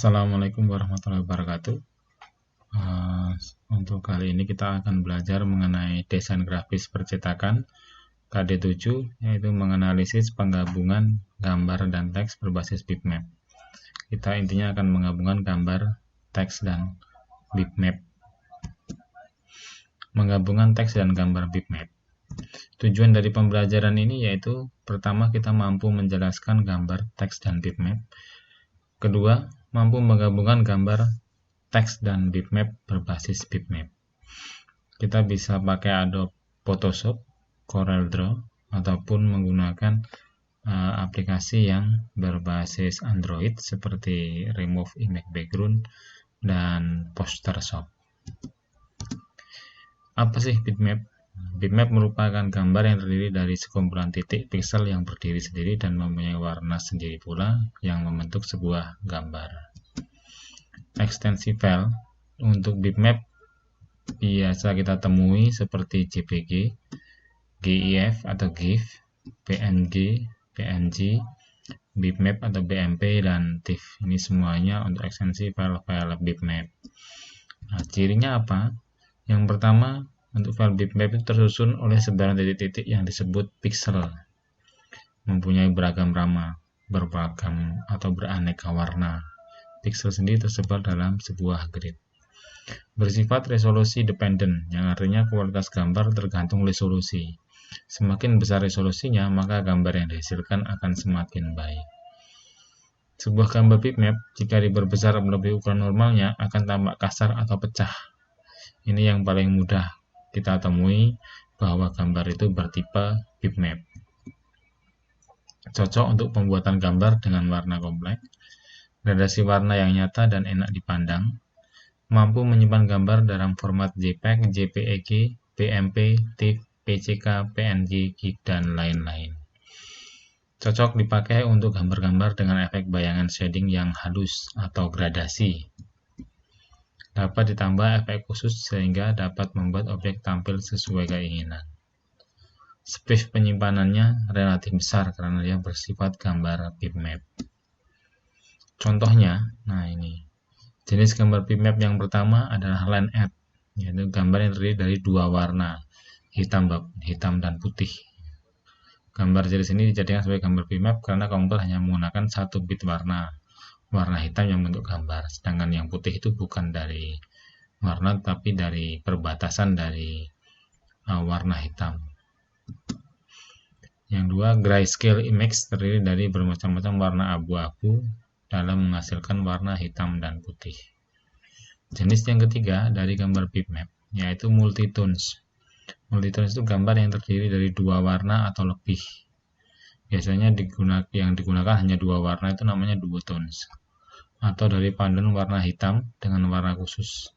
Assalamualaikum warahmatullahi wabarakatuh. Untuk kali ini kita akan belajar mengenai desain grafis percetakan KD7, yaitu menganalisis penggabungan gambar dan teks berbasis bitmap. Kita intinya akan menggabungkan gambar, teks, dan bitmap. Menggabungkan teks dan gambar bitmap. Tujuan dari pembelajaran ini yaitu pertama, kita mampu menjelaskan gambar, teks, dan bitmap. Kedua, mampu menggabungkan gambar, teks, dan bitmap berbasis bitmap. Kita bisa pakai Adobe Photoshop, CorelDRAW, ataupun menggunakan aplikasi yang berbasis Android seperti Remove Image Background dan PosterShop. Apa sih bitmap? Bitmap merupakan gambar yang terdiri dari sekumpulan titik piksel yang berdiri sendiri dan mempunyai warna sendiri pula yang membentuk sebuah gambar. Ekstensi file untuk bitmap biasa kita temui seperti JPG, GIF atau GIF, PNG, PNG, bitmap atau BMP, dan TIFF. Ini semuanya untuk ekstensi file-file bitmap. Nah, cirinya apa? Yang pertama, untuk file bitmap itu tersusun oleh sebaran titik-titik yang disebut piksel, mempunyai beragam rama, beragam atau beraneka warna. Piksel sendiri tersebar dalam sebuah grid. Bersifat resolusi dependent, yang artinya kualitas gambar tergantung resolusi. Semakin besar resolusinya, maka gambar yang dihasilkan akan semakin baik. Sebuah gambar bitmap, jika diperbesar melebihi ukuran normalnya, akan tampak kasar atau pecah. Ini yang paling mudah kita temui bahwa gambar itu bertipe bitmap. Cocok untuk pembuatan gambar dengan warna kompleks, gradasi warna yang nyata dan enak dipandang, mampu menyimpan gambar dalam format JPEG, JPEG, BMP, TIFF, PCK, PNG, GIF, dan lain-lain. Cocok dipakai untuk gambar-gambar dengan efek bayangan shading yang halus atau gradasi. Dapat ditambah efek khusus sehingga dapat membuat objek tampil sesuai keinginan. Space penyimpanannya relatif besar karena dia bersifat gambar bitmap. Contohnya, nah ini. Jenis gambar bitmap yang pertama adalah line art, yaitu gambar yang terdiri dari dua warna, hitam dan putih. Gambar jenis ini dijadikan sebagai gambar bitmap karena komputer hanya menggunakan satu bit warna hitam yang membentuk gambar, sedangkan yang putih itu bukan dari warna tapi dari perbatasan dari warna hitam. Yang dua, grayscale image, terdiri dari bermacam-macam warna abu-abu dalam menghasilkan warna hitam dan putih. Jenis yang ketiga dari gambar bitmap yaitu multitones. Multitones itu gambar yang terdiri dari dua warna atau lebih. Biasanya yang digunakan hanya dua warna itu namanya duotones, atau dari paduan warna hitam dengan warna khusus,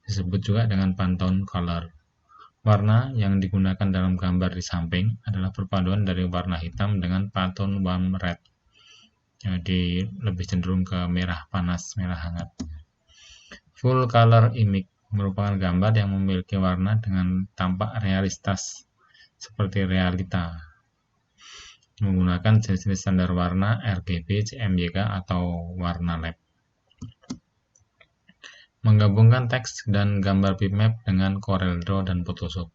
disebut juga dengan Pantone color. Warna yang digunakan dalam gambar di samping adalah perpaduan dari warna hitam dengan Pantone warm red, jadi lebih cenderung ke merah panas, merah hangat. Full color image merupakan gambar yang memiliki warna dengan tampak realistis seperti realita, menggunakan jenis-jenis standar warna RGB, CMYK, atau warna lab. Menggabungkan teks dan gambar bitmap dengan CorelDRAW dan Photoshop.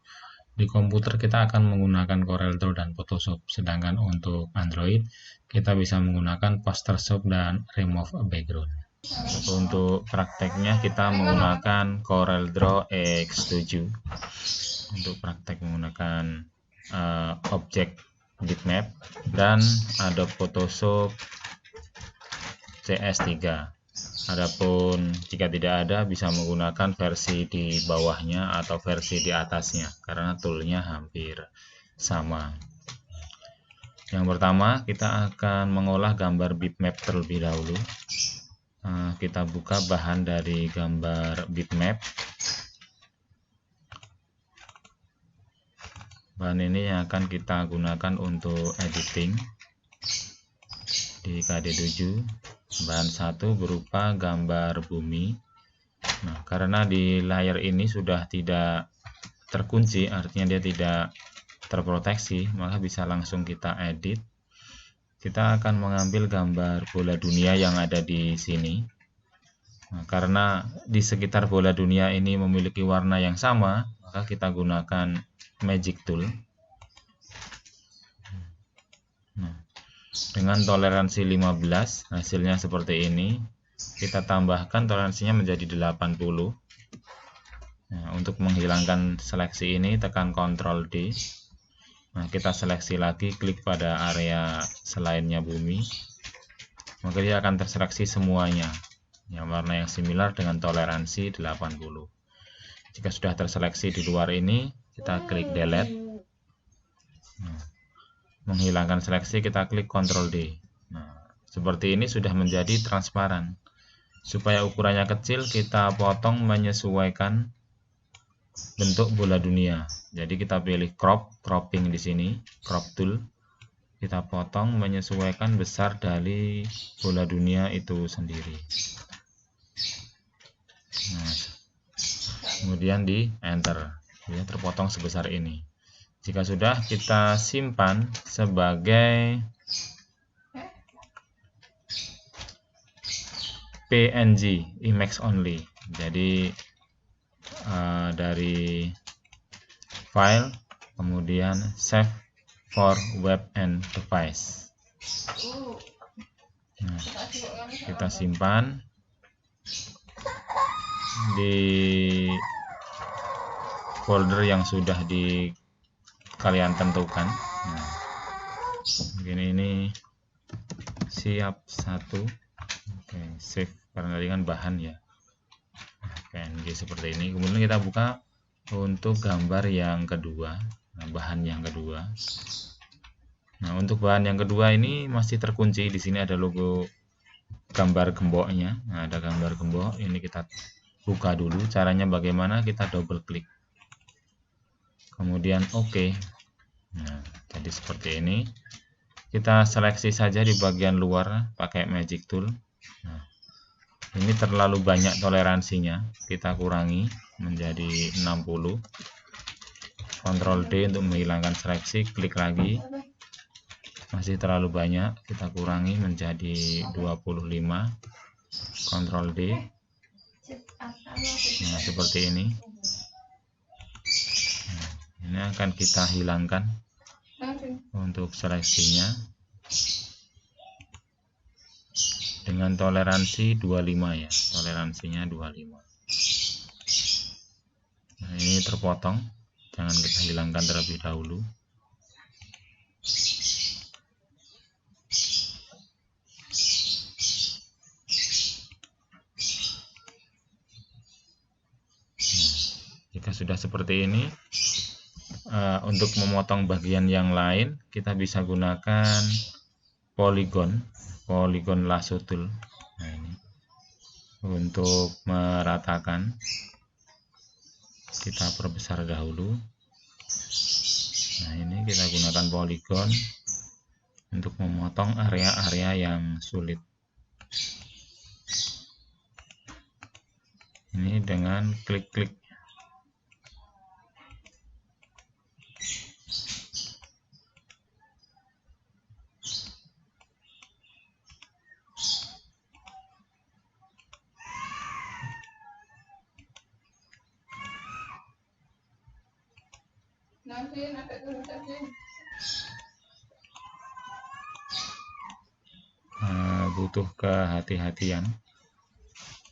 Di komputer kita akan menggunakan CorelDRAW dan Photoshop, sedangkan untuk Android kita bisa menggunakan PosterShop dan Remove Background. Untuk prakteknya kita menggunakan CorelDRAW X7 untuk praktek menggunakan objek bitmap, dan Adobe Photoshop CS3. Adapun jika tidak ada, bisa menggunakan versi di bawahnya atau versi di atasnya karena toolnya hampir sama. Yang pertama, kita akan mengolah gambar bitmap terlebih dahulu. Kita buka bahan dari gambar bitmap. Bahan ini yang akan kita gunakan untuk editing di KD7. Bahan satu berupa gambar bumi. Nah, karena di layar ini sudah tidak terkunci, artinya dia tidak terproteksi, maka bisa langsung kita edit kita akan mengambil gambar bola dunia yang ada di sini. Nah, karena di sekitar bola dunia ini memiliki warna yang sama, maka kita gunakan magic tool. Nah, dengan toleransi 15, hasilnya seperti ini. Kita tambahkan toleransinya menjadi 80. Nah, untuk menghilangkan seleksi ini tekan Ctrl D. Nah, kita seleksi lagi, klik pada area selainnya bumi. Maka dia akan terseleksi semuanya yang warna yang similar dengan toleransi 80. Jika sudah terseleksi di luar ini, kita klik delete. Nah, menghilangkan seleksi kita klik Ctrl D. Nah, seperti ini sudah menjadi transparan. Supaya ukurannya kecil, kita potong menyesuaikan bentuk bola dunia. Jadi kita pilih cropping di sini, crop tool. Kita potong menyesuaikan besar dari bola dunia itu sendiri. Nah, kemudian di enter, ya, terpotong sebesar ini. Jika sudah, kita simpan sebagai PNG, image only. Jadi dari file, kemudian save for web and device. Nah, kita simpan di folder yang sudah kalian tentukan. Nah, mungkin ini siap 1. Oke, save karena tadi kan bahan ya. PNG seperti ini. Kemudian kita buka untuk gambar yang kedua, bahan yang kedua. Nah, untuk bahan yang kedua ini masih terkunci. Di sini ada logo gambar gemboknya. Nah, ada gambar gembok. Ini kita buka dulu. Caranya bagaimana? Kita double klik. Kemudian oke. Nah, jadi seperti ini. Kita seleksi saja di bagian luar pakai magic tool. Nah, ini terlalu banyak toleransinya, kita kurangi menjadi 60. Ctrl D untuk menghilangkan seleksi, klik lagi. Masih terlalu banyak, kita kurangi menjadi 25. Ctrl D. Nah, seperti ini. Nah, ini akan kita hilangkan untuk seleksinya. Dengan toleransi 25 ya, toleransinya 25. Nah, ini terpotong, jangan kita hilangkan terlebih dahulu. Nah, jika sudah seperti ini, untuk memotong bagian yang lain kita bisa gunakan polygon lasso tool. Nah, ini untuk meratakan kita perbesar dahulu. Nah, ini kita gunakan polygon untuk memotong area-area yang sulit. Ini dengan klik-klik. Butuh kehati-hatian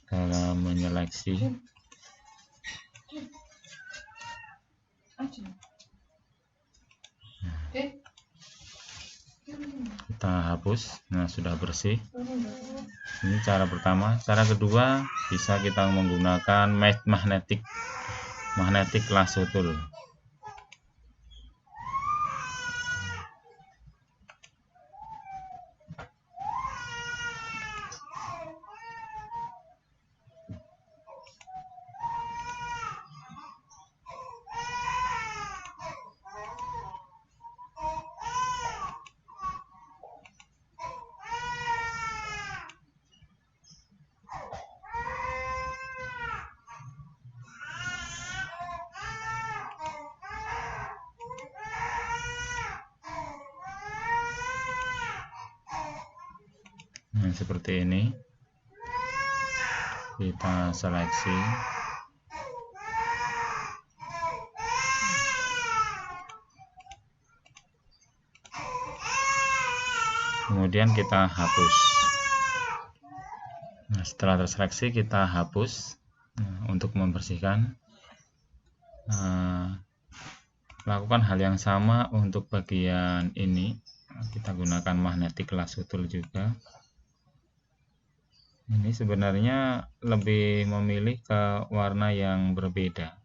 dalam menyeleksi. Kita hapus. Nah, sudah bersih. Ini cara pertama. Cara kedua, bisa kita menggunakan magnetic lasso tool. Nah, seperti ini kita seleksi. Kemudian kita hapus. Nah, setelah terseleksi kita hapus. Nah, untuk membersihkan, lakukan hal yang sama untuk bagian ini. Kita gunakan magnetic lasso tool juga. Ini sebenarnya lebih memilih ke warna yang berbeda.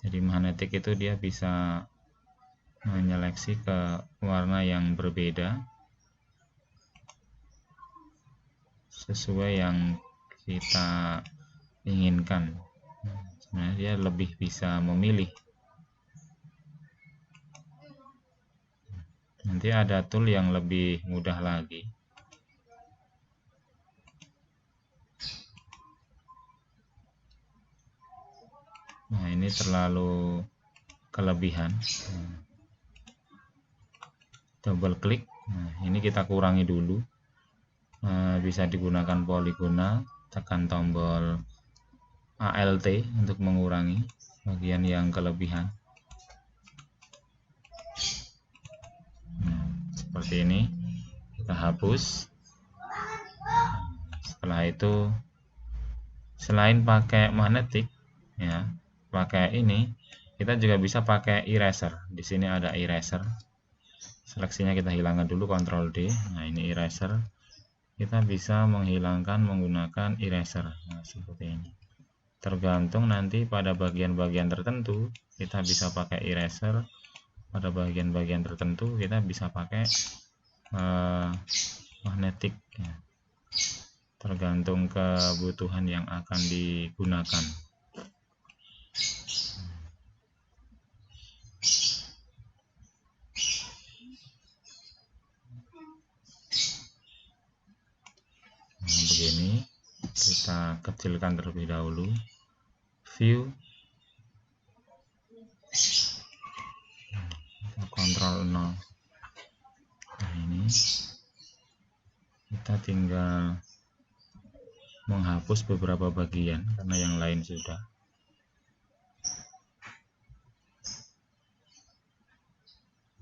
Jadi magnetic itu dia bisa menyeleksi ke warna yang berbeda sesuai yang kita inginkan. Sebenarnya dia lebih bisa memilih. Nanti ada tool yang lebih mudah lagi. Nah, ini terlalu kelebihan. Double klik. Nah, ini kita kurangi dulu. Bisa digunakan poligonal, tekan tombol ALT untuk mengurangi bagian yang kelebihan. Nah, seperti ini kita hapus. Setelah itu, selain pakai magnetic, ya, pakai ini, kita juga bisa pakai eraser. Di sini ada eraser. Seleksinya kita hilangkan dulu, Ctrl D. Nah, ini eraser. Kita bisa menghilangkan menggunakan eraser. Nah, seperti ini. Tergantung nanti pada bagian-bagian tertentu kita bisa pakai eraser, pada bagian-bagian tertentu kita bisa pakai magnetic, ya. Tergantung kebutuhan yang akan digunakan. Nah, begini kita kecilkan terlebih dahulu. View, Ctrl 0. Nah, ini kita tinggal menghapus beberapa bagian karena yang lain sudah.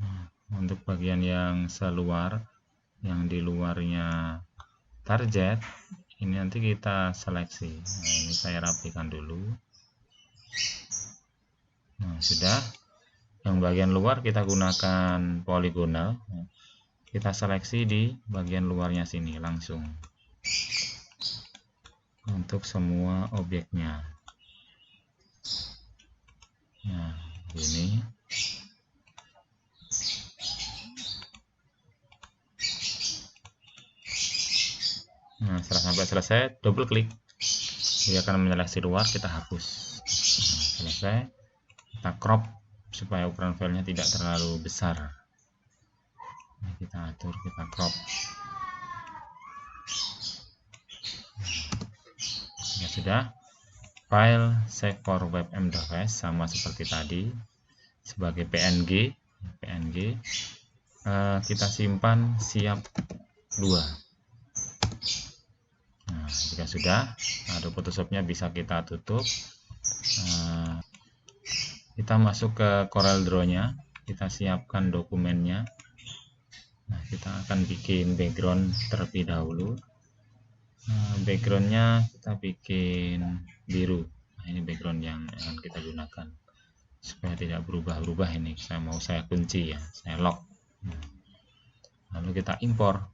Nah, untuk bagian yang seluar, yang di luarnya target, ini nanti kita seleksi. Nah, ini saya rapikan dulu. Nah, sudah. Yang bagian luar kita gunakan poligonal. Kita seleksi di bagian luarnya sini langsung untuk semua objeknya. Nah, ini. Nah, setelah sampai selesai, double klik. Dia akan menyeleksi luar, kita hapus. Nah, selesai, kita crop supaya ukuran filenya tidak terlalu besar. Nah, kita atur, kita crop. Ya sudah, file save for web.m.fs sama seperti tadi sebagai PNG. Kita simpan siap 2. Nah, jika sudah, Adobe Photoshopnya bisa kita tutup. Kita masuk ke Corel Draw-nya, kita siapkan dokumennya. Nah, kita akan bikin background terlebih dahulu. Backgroundnya kita bikin biru. Nah, ini background yang akan kita gunakan supaya tidak berubah-ubah. Ini saya kunci, ya, saya lock. Lalu kita impor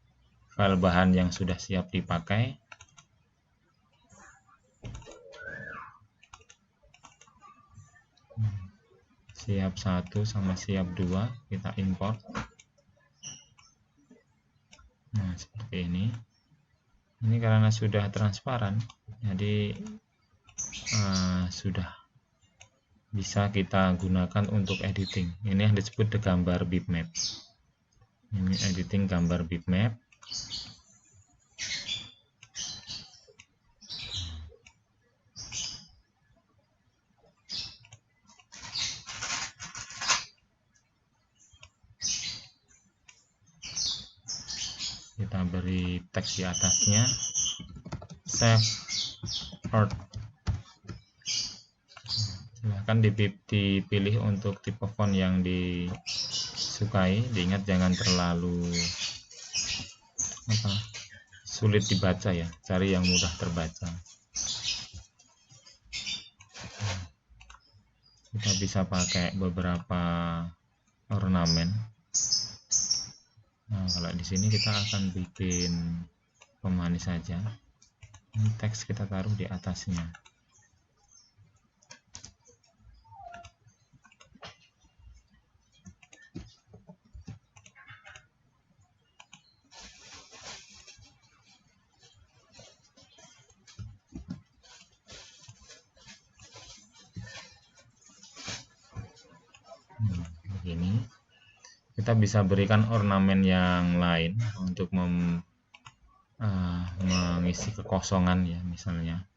file bahan yang sudah siap dipakai. Siap 1 sama siap 2 kita import. Nah, seperti ini. Ini karena sudah transparan, jadi sudah bisa kita gunakan untuk editing. Ini yang disebut gambar bitmap. Ini editing gambar bitmap. Kita beri teks di atasnya, save art. Silahkan dipilih untuk tipe font yang disukai. Diingat jangan terlalu sulit dibaca ya, cari yang mudah terbaca. Kita bisa pakai beberapa ornamen. Nah, kalau di sini kita akan bikin pemanis saja. Ini teks kita taruh di atasnya. Begini. Kita bisa berikan ornamen yang lain untuk mengisi kekosongan ya, misalnya.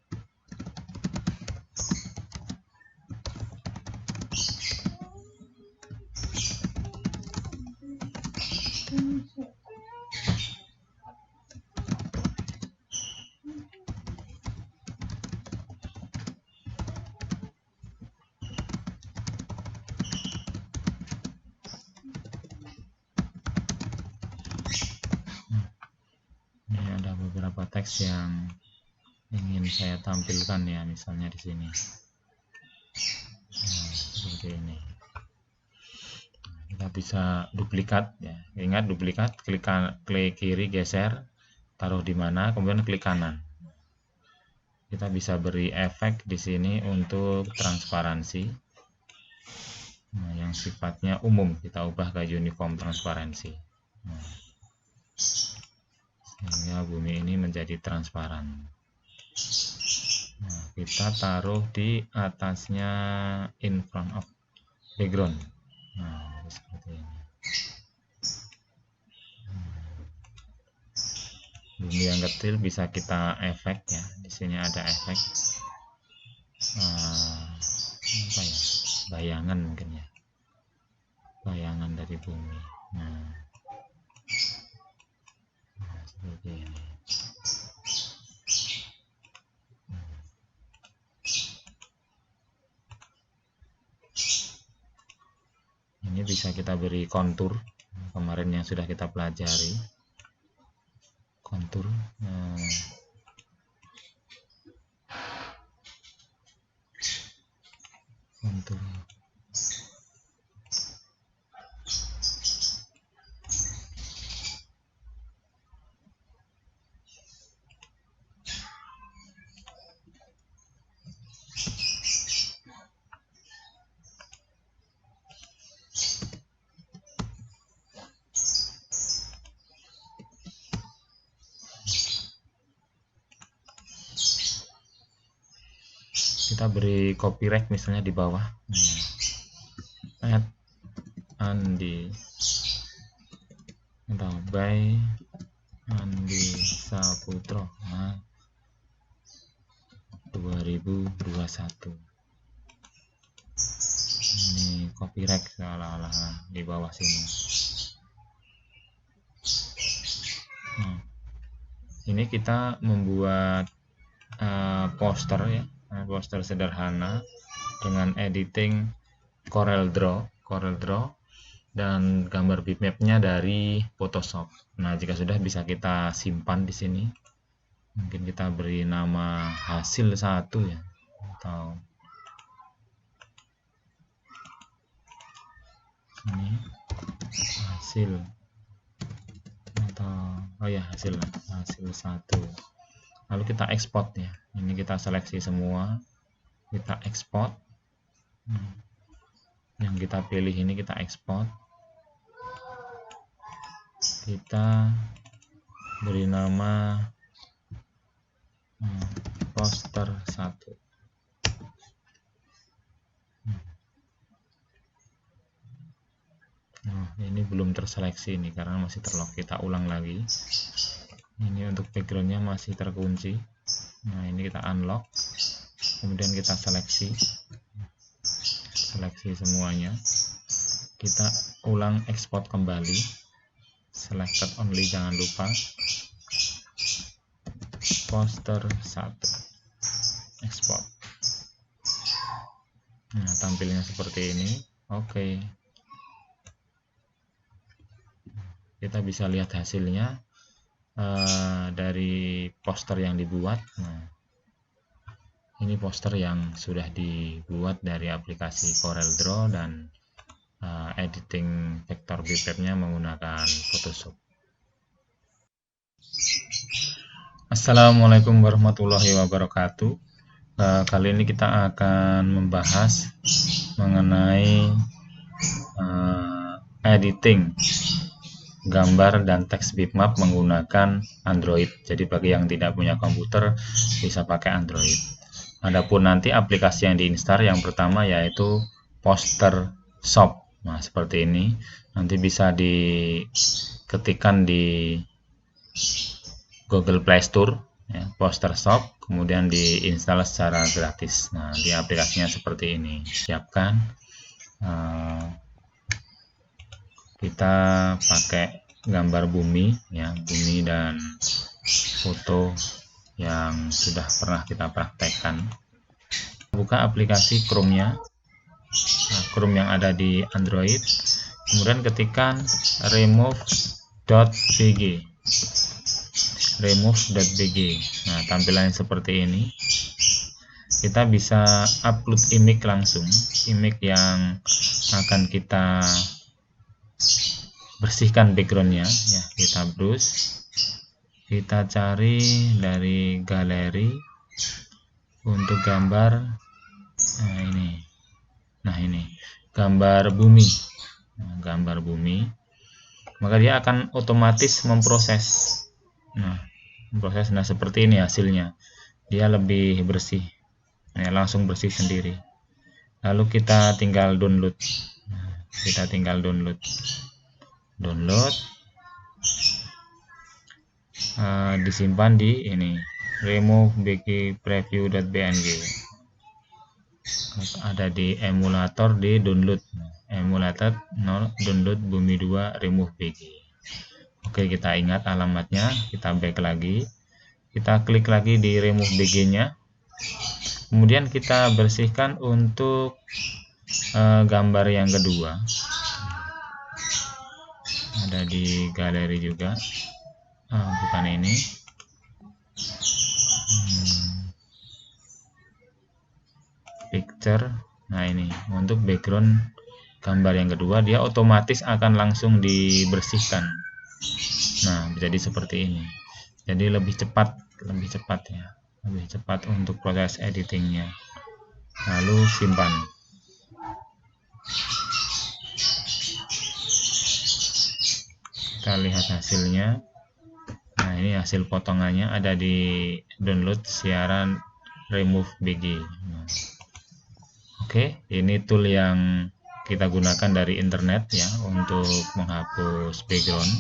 Beberapa teks yang ingin saya tampilkan ya, misalnya di sini. Nah, seperti ini. Kita bisa duplikat ya. Ingat duplikat, klik kiri geser, taruh di mana, kemudian klik kanan. Kita bisa beri efek di sini untuk transparansi. Nah, yang sifatnya umum kita ubah ke uniform transparansi. Nah, sehingga bumi ini menjadi transparan. Nah, kita taruh di atasnya in front of background. Nah, seperti ini. Bumi yang kecil bisa kita efek ya. Di sini ada efek apa ya? Bayangan mungkin ya. Bayangan dari bumi. Nah, seperti ini. Ini bisa kita beri kontur kemarin yang sudah kita pelajari, kontur. Kontur. Kita beri copyright misalnya di bawah, @Andi atau by Andi Saputro 2021. Ini copyright seolah-olah di bawah sini. Nah, ini kita membuat poster ya, poster sederhana dengan editing Corel Draw dan gambar bitmapnya dari Photoshop. Nah, jika sudah bisa kita simpan di sini. Mungkin kita beri nama hasil 1 ya, atau ini hasil, atau hasil 1. Lalu kita ekspor ya. Ini kita seleksi semua, kita ekspor. Yang kita pilih ini kita ekspor. Kita beri nama poster 1. Nah, ini belum terseleksi ini karena masih terlock. Kita ulang lagi. Ini untuk backgroundnya masih terkunci. Nah, ini kita unlock, kemudian kita seleksi semuanya. Kita ulang ekspor kembali, selected only, jangan lupa. poster 1, export. Nah, tampilnya seperti ini. Oke. Kita bisa lihat hasilnya dari poster yang dibuat. Nah, ini poster yang sudah dibuat dari aplikasi CorelDRAW dan editing vektor bitmap-nya menggunakan Photoshop. Assalamualaikum warahmatullahi wabarakatuh. Kali ini kita akan membahas mengenai editing gambar dan teks bitmap menggunakan Android. Jadi bagi yang tidak punya komputer bisa pakai Android. Adapun nanti aplikasi yang diinstal yang pertama yaitu Poster Shop. Nah, seperti ini. Nanti bisa diketikkan di Google Play Store ya, Poster Shop, kemudian diinstal secara gratis. Nah, di aplikasinya seperti ini. Siapkan. Kita pakai gambar bumi ya, bumi dan foto yang sudah pernah kita praktekkan. Buka aplikasi Chrome-nya. Nah, Chrome yang ada di Android. Kemudian ketikkan remove.bg. remove.bg. Nah, tampilannya seperti ini. Kita bisa upload image langsung, image yang akan kita bersihkan backgroundnya ya. Kita browse, kita cari dari galeri untuk gambar. Nah ini gambar bumi. Nah, gambar bumi, maka dia akan otomatis memproses. Nah, seperti ini hasilnya. Dia lebih bersih. Nah, langsung bersih sendiri. Lalu kita tinggal download. Nah, kita tinggal download. Disimpan di ini remove.bg preview.bng. Ada di emulator di download. Emulator download bumi 2 remove.bg. Oke, kita ingat alamatnya, kita back lagi, kita klik lagi di remove.bg-nya, kemudian kita bersihkan untuk gambar yang kedua. Ada di galeri juga, bukan ini. Picture. Nah, ini untuk background gambar yang kedua, dia otomatis akan langsung dibersihkan. Nah, jadi seperti ini. Jadi lebih cepat ya, lebih cepat untuk proses editingnya. Lalu simpan. Kita lihat hasilnya. Nah, ini hasil potongannya ada di download siaran remove.bg. Nah, oke, ini tool yang kita gunakan dari internet ya untuk menghapus background.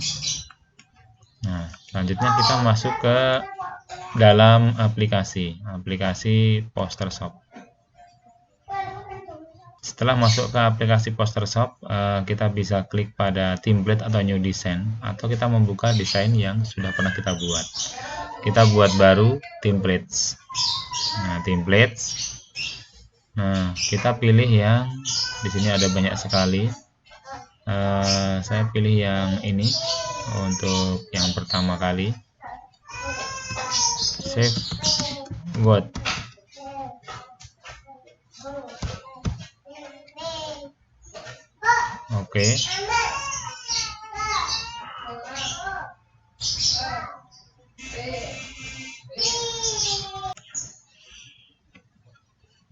Nah, selanjutnya kita masuk ke dalam aplikasi Poster Shop. Setelah masuk ke aplikasi Poster Shop, kita bisa klik pada template atau new design, atau kita membuka desain yang sudah pernah kita buat. Kita buat baru templates. Nah, templates. Nah, kita pilih yang di sini ada banyak sekali. Saya pilih yang ini untuk yang pertama kali. Save God. Oke.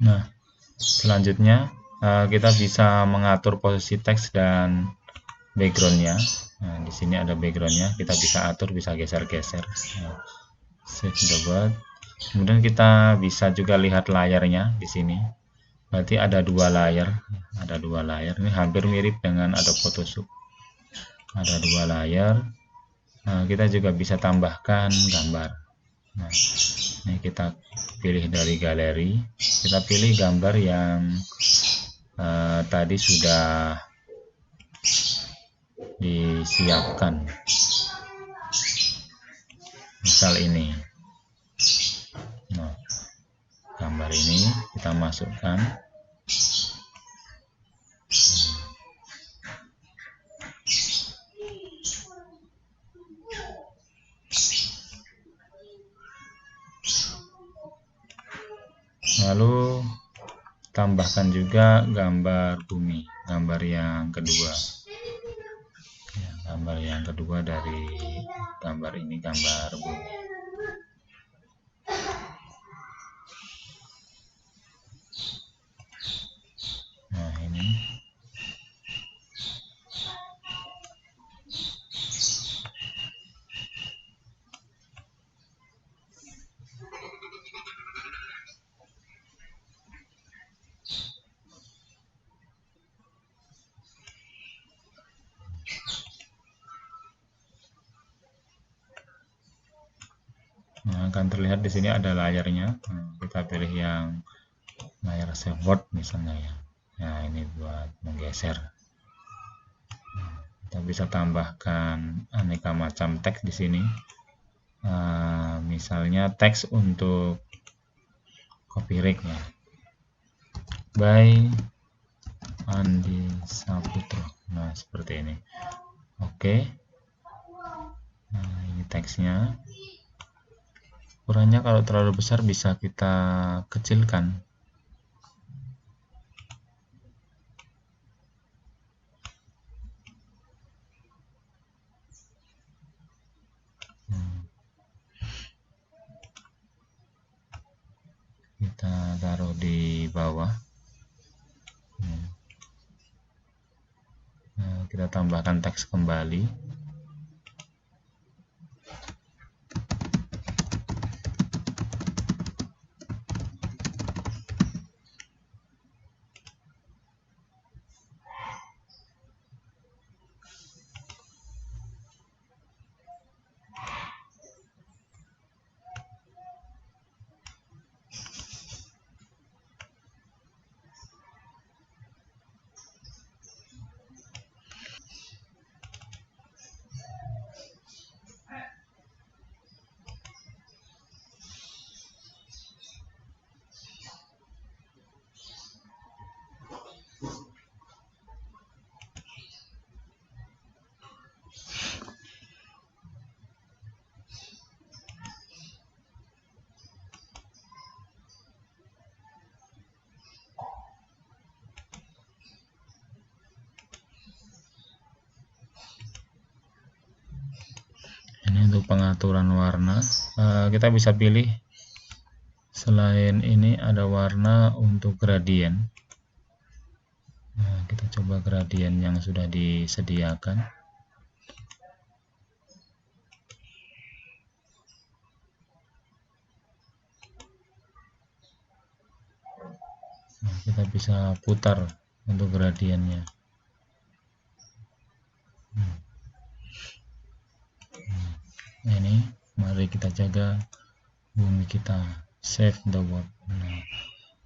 Nah, selanjutnya kita bisa mengatur posisi teks dan backgroundnya. Nah, di sini ada backgroundnya, kita bisa atur, bisa geser-geser. Nah, save the word. Kemudian kita bisa juga lihat layarnya di sini. Berarti ada dua layar. Ini hampir mirip dengan Adobe Photoshop. Ada dua layar. Nah, kita juga bisa tambahkan gambar. Nah, ini kita pilih dari galeri. Kita pilih gambar yang tadi sudah disiapkan. Misal ini. gambar ini kita masukkan. Lalu tambahkan juga gambar bumi, gambar yang kedua. Gambar yang kedua dari gambar ini, gambar bumi. Nah, ini. Nah, akan terlihat di sini ada layarnya. Nah, kita pilih yang layar save word misalnya ya. Nah, ini buat menggeser. Kita bisa tambahkan aneka macam teks di sini. Misalnya teks untuk copyright ya. By Andi Saputro. Nah, seperti ini. Oke. Nah, ini teksnya. Ukurannya kalau terlalu besar bisa kita kecilkan. Kita taruh di bawah. Nah, kita tambahkan teks kembali. Ini untuk pengaturan warna. Kita bisa pilih selain ini ada warna untuk gradien. Nah, kita coba gradien yang sudah disediakan. Nah, kita bisa putar untuk gradiennya. Nah, ini mari kita jaga bumi kita, save the world. Nah,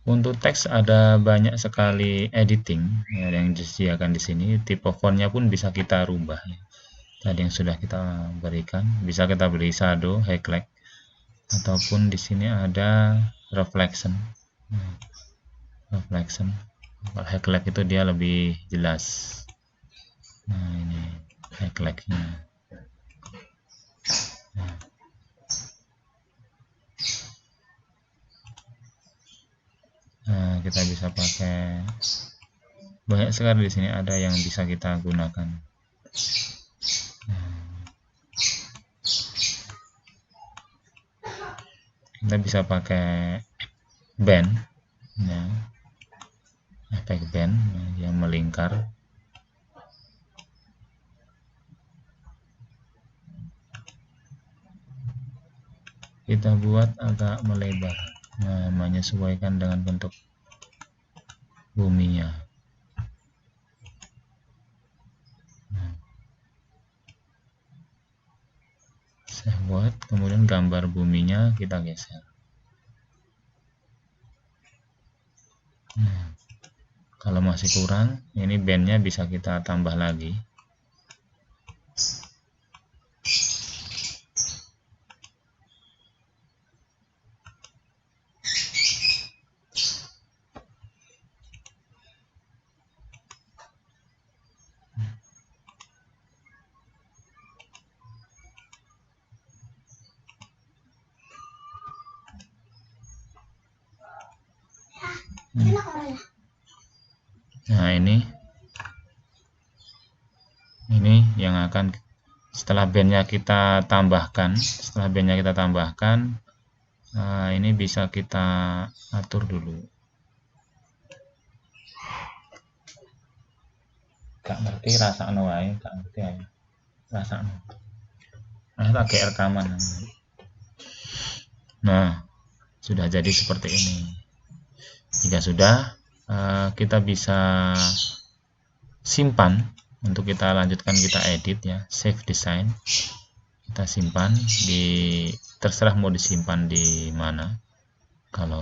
untuk teks ada banyak sekali editing ya, yang disediakan di sini. Tipe fontnya pun bisa kita rubah. Ya. Tadi yang sudah kita berikan, bisa kita beri shadow, highlight, ataupun di sini ada reflection. Nah, reflection, highlight itu dia lebih jelas. Nah, ini highlightnya. Nah, kita bisa pakai banyak sekali di sini, ada yang bisa kita gunakan. Kita bisa pakai band, ya, efek band ya, yang melingkar. Kita buat agak melebar, nah, menyesuaikan dengan bentuk buminya. Saya buat, kemudian gambar buminya kita geser. Nah, kalau masih kurang, ini bandnya bisa kita tambah lagi. Nah, ini yang akan setelah bandnya kita tambahkan. Ini bisa kita atur dulu. Gak ngerti rasakno wae, gak ngerti ae. Rasakno. Nah, lagi rekaman. Nah, sudah jadi seperti ini. Jika sudah, kita bisa simpan. Untuk kita lanjutkan, kita edit ya, save design. Kita simpan di, terserah mau disimpan di mana. Kalau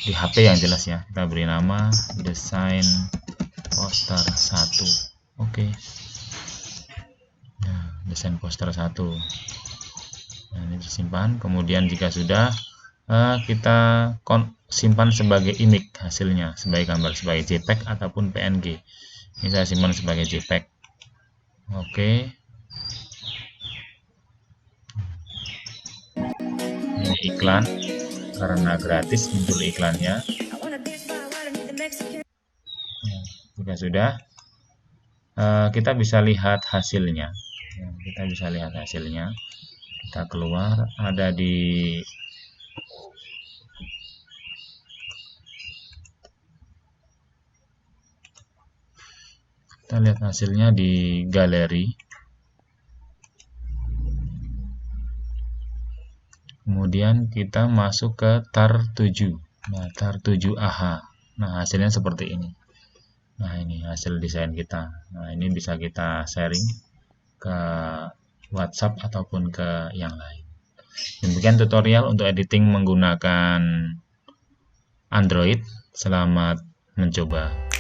di HP yang jelas ya, kita beri nama desain poster 1. Oke. Nah, desain poster 1. Nah, ini tersimpan. Kemudian jika sudah, kita simpan sebagai image hasilnya, sebagai gambar, sebagai JPEG ataupun PNG. Ini saya simpan sebagai JPEG. Oke. Ini iklan, karena gratis muncul iklannya. Jika sudah, kita bisa lihat hasilnya. Kita keluar, ada di kita lihat hasilnya di galeri. Kemudian kita masuk ke tar 7. Nah, tar 7 AHA. Nah, hasilnya seperti ini. Nah, ini hasil desain kita. Nah, ini bisa kita sharing ke WhatsApp ataupun ke yang lain. Demikian tutorial untuk editing menggunakan Android. Selamat mencoba.